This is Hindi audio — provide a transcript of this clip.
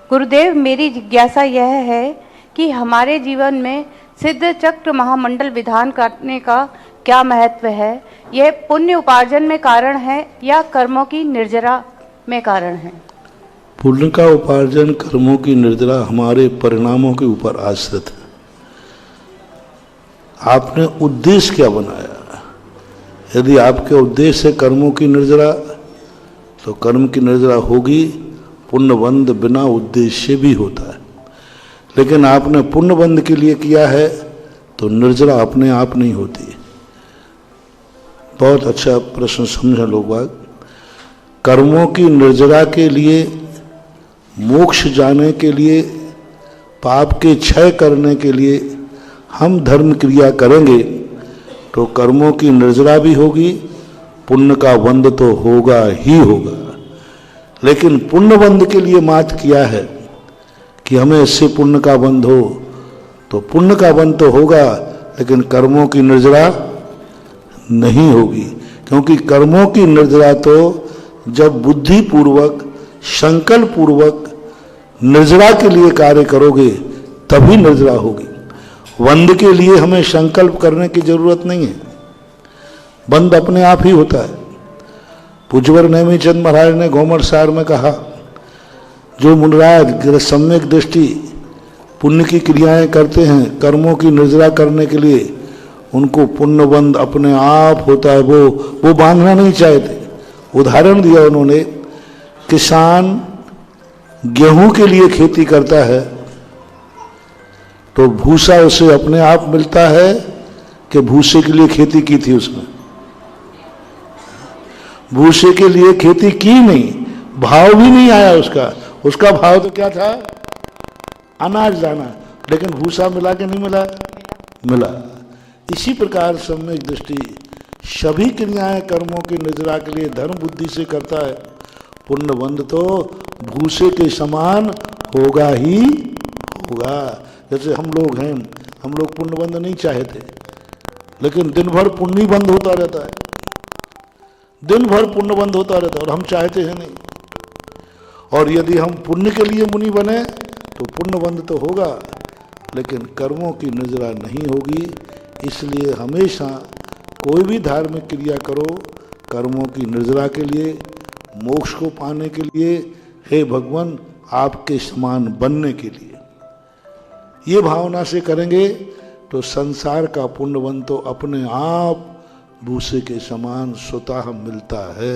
गुरुदेव, मेरी जिज्ञासा यह है कि हमारे जीवन में सिद्ध चक्र महामंडल विधान करने का क्या महत्व है? यह पुण्य उपार्जन में कारण है या कर्मों की निर्जरा में कारण है? पुण्य का उपार्जन, कर्मों की निर्जरा हमारे परिणामों के ऊपर आश्रित है। आपने उद्देश्य क्या बनाया? यदि आपके उद्देश्य है कर्मों की निर्जरा, तो कर्म की निर्जरा होगी। पुण्यबंध बिना उद्देश्य भी होता है, लेकिन आपने पुण्यबंध के लिए किया है तो निर्जरा अपने आप नहीं होती। बहुत अच्छा प्रश्न समझा लोग बाग। कर्मों की निर्जरा के लिए, मोक्ष जाने के लिए, पाप के क्षय करने के लिए हम धर्म क्रिया करेंगे तो कर्मों की निर्जरा भी होगी, पुण्य का बंध तो होगा ही होगा। लेकिन पुण्य बंध के लिए मात किया है कि हमें इससे पुण्य का बंध हो, तो पुण्य का बंध तो होगा, लेकिन कर्मों की निर्जरा नहीं होगी। क्योंकि कर्मों की निर्जरा तो जब बुद्धि पूर्वक, संकल्प पूर्वक निर्जरा के लिए कार्य करोगे तभी निर्जरा होगी। बंध के लिए हमें संकल्प करने की जरूरत नहीं है, बंध अपने आप ही होता है। पूज्यवर नेमीचंद महाराज ने घोमर सार में कहा, जो मुनिराज सम्यक दृष्टि पुण्य की क्रियाएं करते हैं कर्मों की निर्जरा करने के लिए, उनको पुण्य बंध अपने आप होता है। वो बांधना नहीं चाहते। उदाहरण दिया उन्होंने, किसान गेहूं के लिए खेती करता है तो भूसा उसे अपने आप मिलता है कि भूसे के लिए खेती की थी उसने? भूसे के लिए खेती की नहीं, भाव भी नहीं आया उसका भाव तो क्या था? अनाज दाना। लेकिन भूसा मिला कि नहीं मिला? मिला। इसी प्रकार सम्यक दृष्टि सभी क्रियाएं कर्मों की निर्जरा के लिए धर्म बुद्धि से करता है। पुण्य बंध तो भूसे के समान होगा ही होगा। जैसे हम लोग हैं, हम लोग पुण्य बंध नहीं चाहते, लेकिन दिन भर पुण्य बंध होता रहता है, दिन भर पुण्य बंध होता रहता है, और हम चाहते हैं नहीं। और यदि हम पुण्य के लिए मुनि बने तो पुण्य बंध तो होगा, लेकिन कर्मों की निर्जरा नहीं होगी। इसलिए हमेशा कोई भी धार्मिक क्रिया करो कर्मों की निर्जरा के लिए, मोक्ष को पाने के लिए, हे भगवान आपके समान बनने के लिए। ये भावना से करेंगे तो संसार का पुण्य बंध तो अपने आप भूसे के समान स्वतः मिलता है।